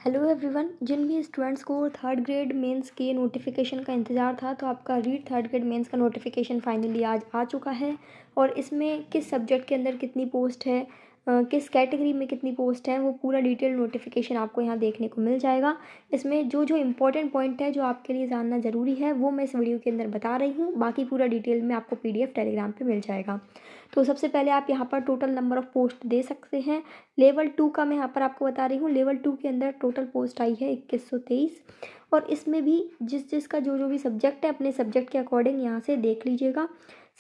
Hello everyone. जिन भी students को third grade mains के नोटिफिकेशन का इंतज़ार था, तो आपका रीड थर्ड ग्रेड मेंस का नोटिफिकेशन फाइनली आज आ चुका है। और इसमें किस सब्जेक्ट के अंदर कितनी पोस्ट है, किस कैटेगरी में कितनी पोस्ट है, वो पूरा डिटेल नोटिफिकेशन आपको यहाँ देखने को मिल जाएगा। इसमें जो जो इम्पोर्टेंट पॉइंट है जो आपके लिए जानना ज़रूरी है, वो मैं इस वीडियो के अंदर बता रही हूँ। बाकी पूरा डिटेल में आपको PDF टेलीग्राम पर मिल जाएगा। तो सबसे पहले आप यहाँ पर टोटल नंबर ऑफ़ पोस्ट दे सकते हैं। लेवल 2 का मैं यहाँ पर आपको बता रही हूँ। लेवल 2 के अंदर टोटल पोस्ट आई है 2123। और इसमें भी जिसका जो भी सब्जेक्ट है, अपने सब्जेक्ट के अकॉर्डिंग यहाँ से देख लीजिएगा।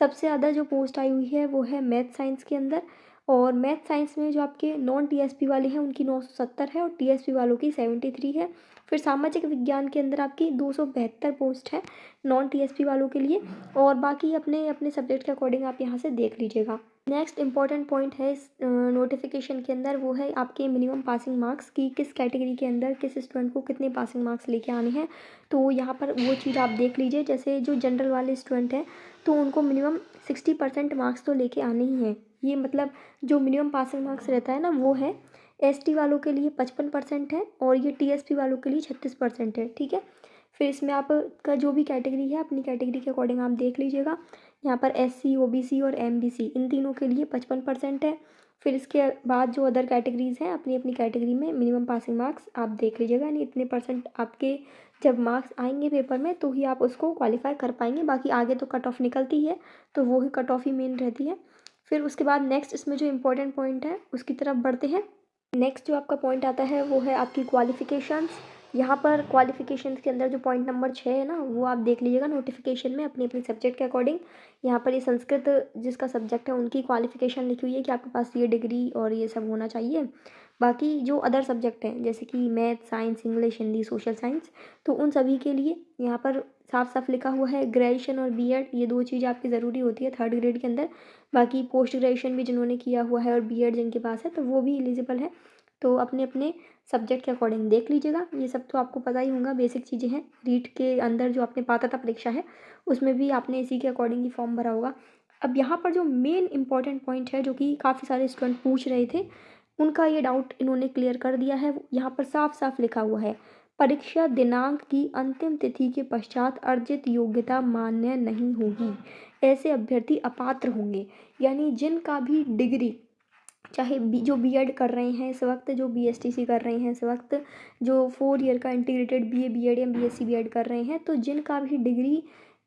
सबसे ज़्यादा जो पोस्ट आई हुई है वो है मैथ साइंस के अंदर। और मैथ साइंस में जो आपके नॉन TSP वाले हैं उनकी 970 है और TSP वालों की 73 है। फिर सामाजिक विज्ञान के अंदर आपकी 272 पोस्ट है नॉन TSP वालों के लिए। और बाकी अपने अपने सब्जेक्ट के अकॉर्डिंग आप यहाँ से देख लीजिएगा। नेक्स्ट इंपॉर्टेंट पॉइंट है इस नोटिफिकेशन के अंदर, वो है आपके मिनिमम पासिंग मार्क्स की किस कैटेगरी के अंदर किस स्टूडेंट को कितने पासिंग मार्क्स लेके आने हैं। तो यहाँ पर वो चीज़ आप देख लीजिए। जैसे जो जनरल वाले स्टूडेंट हैं तो उनको मिनिमम 60% मार्क्स तो लेके आने ही हैं। ये मतलब जो मिनिमम पासिंग मार्क्स रहता है ना, वो है। ST वालों के लिए 55% है और ये TSP वालों के लिए 36% है। ठीक है। फिर इसमें आपका जो भी कैटेगरी है, अपनी कैटेगरी के अकॉर्डिंग आप देख लीजिएगा। यहाँ पर SC, OBC और MBC इन तीनों के लिए 55% है। फिर इसके बाद जो अदर कैटेगरीज़ हैं, अपनी अपनी कैटेगरी में मिनिमम पासिंग मार्क्स आप देख लीजिएगा। यानी इतने परसेंट आपके जब मार्क्स आएंगे पेपर में तो ही आप उसको क्वालिफाई कर पाएंगे। बाकी आगे तो कट ऑफ निकलती है, तो वो ही कट ऑफ ही मेन रहती है। फिर उसके बाद नेक्स्ट इसमें जो इम्पोर्टेंट पॉइंट है उसकी तरफ बढ़ते हैं। नेक्स्ट जो आपका पॉइंट आता है वो है आपकी क्वालिफ़िकेशंस। यहाँ पर क्वालिफ़िकेशंस के अंदर जो पॉइंट नंबर 6 है ना, वो आप देख लीजिएगा नोटिफिकेशन में अपनी अपनी सब्जेक्ट के अकॉर्डिंग। यहाँ पर ये संस्कृत जिसका सब्जेक्ट है उनकी क्वालिफ़िकेशन लिखी हुई है कि आपके पास ये डिग्री और ये सब होना चाहिए। बाकी जो अदर सब्जेक्ट हैं जैसे कि math, science, English, Hindi, social science, तो उन सभी के लिए यहाँ पर साफ साफ लिखा हुआ है ग्रेजुएशन और BEd, ये 2 चीज़ आपकी ज़रूरी होती है थर्ड ग्रेड के अंदर। बाकी पोस्ट ग्रेजुएशन भी जिन्होंने किया हुआ है और BEd जिनके पास है तो वो भी एलिजिबल है। तो अपने अपने सब्जेक्ट के अकॉर्डिंग देख लीजिएगा। ये सब तो आपको पता ही होगा, बेसिक चीज़ें हैं। रीट के अंदर जो आपने पात्रता परीक्षा है उसमें भी आपने इसी के अकॉर्डिंग ही फॉर्म भरा होगा। अब यहाँ पर जो मेन इंपॉर्टेंट पॉइंट है जो कि काफ़ी सारे स्टूडेंट पूछ रहे थे, उनका ये डाउट इन्होंने क्लियर कर दिया है। यहाँ पर साफ साफ लिखा हुआ है परीक्षा दिनांक की अंतिम तिथि के पश्चात अर्जित योग्यता मान्य नहीं होगी। ऐसे अभ्यर्थी अपात्र होंगे। यानी जिनका भी डिग्री, चाहे जो BEd कर रहे हैं इस वक्त, जो BSTC कर रहे हैं इस वक्त, जो 4 ईयर का इंटीग्रेटेड BA BEd या BSc BEd कर रहे हैं, तो जिनका भी डिग्री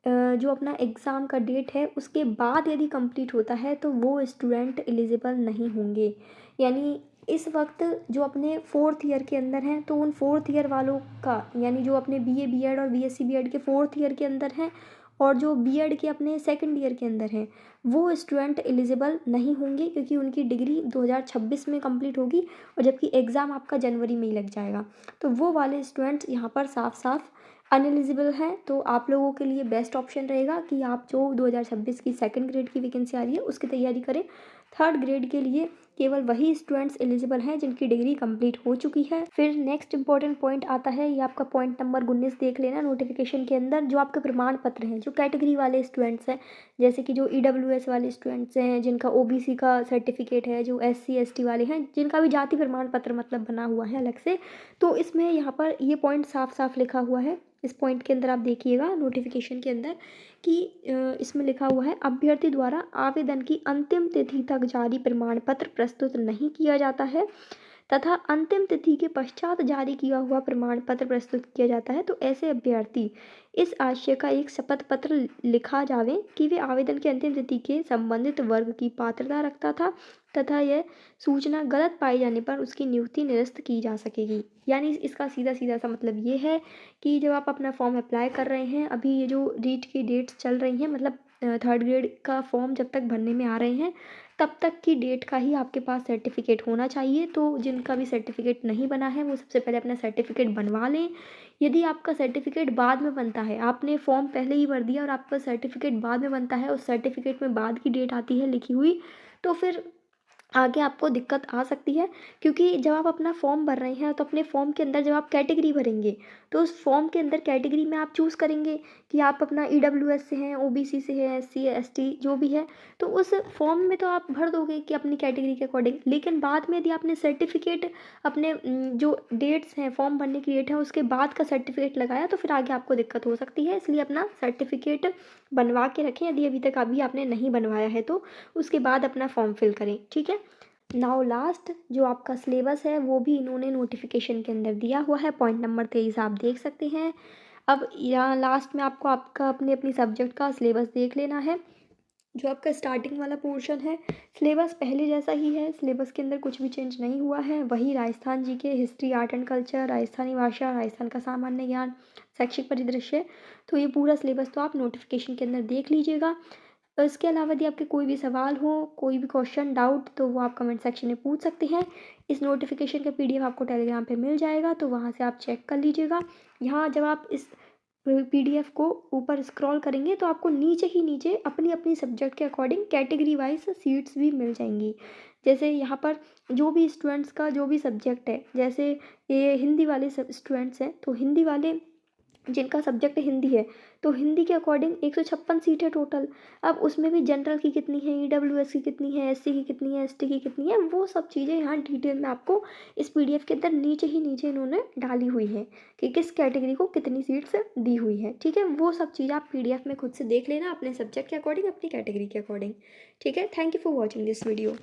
जो अपना एग्ज़ाम का डेट है उसके बाद यदि कंप्लीट होता है तो वो स्टूडेंट एलिजिबल नहीं होंगे। यानी इस वक्त जो अपने 4th ईयर के अंदर हैं तो उन 4th ईयर वालों का, यानी जो अपने BA BEd और BSc BEd के 4th ईयर के अंदर हैं और जो BEd के अपने 2nd ईयर के अंदर हैं, वो स्टूडेंट एलिजिबल नहीं होंगे क्योंकि उनकी डिग्री 2026 में कंप्लीट होगी और जबकि एग्ज़ाम आपका जनवरी में ही लग जाएगा। तो वो वाले स्टूडेंट्स यहाँ पर साफ साफ अनएलिजिबल हैं। तो आप लोगों के लिए बेस्ट ऑप्शन रहेगा कि आप जो 2026 की 2nd ग्रेड की वैकेंसी आ रही है उसकी तैयारी करें। थर्ड ग्रेड के लिए केवल वही स्टूडेंट्स एलिजिबल हैं जिनकी डिग्री कंप्लीट हो चुकी है। फिर नेक्स्ट इंपॉर्टेंट पॉइंट आता है, ये आपका पॉइंट नंबर 19 देख लेना नोटिफिकेशन के अंदर। जो आपके प्रमाण पत्र हैं, जो कैटेगरी वाले स्टूडेंट्स हैं, जैसे कि जो EWS वाले स्टूडेंट्स हैं, जिनका OBC का सर्टिफिकेट है, जो SC ST वाले हैं, जिनका भी जाति प्रमाण पत्र मतलब बना हुआ है अलग से, तो इसमें यहाँ पर ये पॉइंट साफ साफ लिखा हुआ है। इस पॉइंट के अंदर आप देखिएगा नोटिफिकेशन के अंदर कि इसमें लिखा हुआ है अभ्यर्थी द्वारा आवेदन की अंतिम तिथि तक जारी प्रमाण पत्र प्रस्तुत नहीं किया जाता है तथा अंतिम तिथि के पश्चात जारी किया हुआ प्रमाण पत्र प्रस्तुत किया जाता है। तो ऐसे अभ्यर्थी इस आशय का एक शपथ पत्र लिखा जावे कि वे आवेदन की अंतिम तिथि के संबंधित वर्ग की पात्रता रखता था तथा यह सूचना गलत पाए जाने पर उसकी नियुक्ति निरस्त की जा सकेगी। यानी इसका सीधा सीधा सा मतलब ये है कि जब आप अपना फॉर्म अप्लाई कर रहे हैं, अभी ये जो रीट की डेट्स चल रही हैं, मतलब थर्ड ग्रेड का फॉर्म जब तक भरने में आ रहे हैं तब तक की डेट का ही आपके पास सर्टिफिकेट होना चाहिए। तो जिनका भी सर्टिफिकेट नहीं बना है वो सबसे पहले अपना सर्टिफिकेट बनवा लें। यदि आपका सर्टिफिकेट बाद में बनता है, आपने फॉर्म पहले ही भर दिया और आपका सर्टिफिकेट बाद में बनता है, उस सर्टिफिकेट में बाद की डेट आती है लिखी हुई, तो फिर आगे आपको दिक्कत आ सकती है, क्योंकि जब आप अपना फॉर्म भर रहे हैं तो अपने फॉर्म के अंदर जब आप कैटेगरी भरेंगे तो उस फॉर्म के अंदर कैटेगरी में आप चूज़ करेंगे कि आप अपना ईडब्ल्यूएस से हैं, ओबीसी से हैं, एससी एसटी जो भी है, तो उस फॉर्म में तो आप भर दोगे कि अपनी कैटेगरी के अकॉर्डिंग। लेकिन बाद में यदि आपने सर्टिफिकेट अपने जो डेट्स हैं फॉर्म भरने की डेट है उसके बाद का सर्टिफिकेट लगाया तो फिर आगे आपको दिक्कत हो सकती है, इसलिए अपना सर्टिफिकेट बनवा के रखें यदि अभी तक अभी आपने नहीं बनवाया है तो उसके बाद अपना फॉर्म फिल करें, ठीक है। नाउ लास्ट जो आपका सिलेबस है वो भी इन्होंने नोटिफिकेशन के अंदर दिया हुआ है, पॉइंट नंबर 23 आप देख सकते हैं। अब यहाँ लास्ट में आपको आपका अपने अपनी सब्जेक्ट का सिलेबस देख लेना है। जो आपका स्टार्टिंग वाला पोर्शन है सिलेबस पहले जैसा ही है, सिलेबस के अंदर कुछ भी चेंज नहीं हुआ है, वही राजस्थान जी के history art and culture, Rajasthani भाषा, राजस्थान का सामान्य ज्ञान, शैक्षिक परिदृश्य, तो ये पूरा सिलेबस तो आप नोटिफिकेशन के अंदर देख लीजिएगा। और इसके अलावा यदि आपके कोई भी सवाल हो, कोई भी क्वेश्चन डाउट, तो वो आप कमेंट सेक्शन में पूछ सकते हैं। इस नोटिफिकेशन का पीडीएफ आपको टेलीग्राम पे मिल जाएगा, तो वहाँ से आप चेक कर लीजिएगा। यहाँ जब आप इस पीडीएफ को ऊपर स्क्रॉल करेंगे तो आपको नीचे ही नीचे अपनी अपनी सब्जेक्ट के अकॉर्डिंग कैटेगरी वाइज सीट्स भी मिल जाएंगी। जैसे यहाँ पर जो भी स्टूडेंट्स का जो भी सब्जेक्ट है, जैसे ये हिंदी वाले सब स्टूडेंट्स हैं तो हिंदी वाले जिनका सब्जेक्ट हिंदी है तो हिंदी के अकॉर्डिंग 156 सीट है टोटल। अब उसमें भी जनरल की कितनी है, ईडब्ल्यूएस की कितनी है, एससी की कितनी है, एसटी की कितनी है, वो सब चीज़ें यहाँ डिटेल में आपको इस पीडीएफ के अंदर नीचे ही नीचे इन्होंने डाली हुई है कि किस कैटेगरी को कितनी सीट्स दी हुई है, ठीक है। वो सब चीज़ आप पीडीएफ में खुद से देख लेना अपने सब्जेक्ट के अकॉर्डिंग, अपनी कैटेगरी के अकॉर्डिंग, ठीक है। Thank you for watching this video.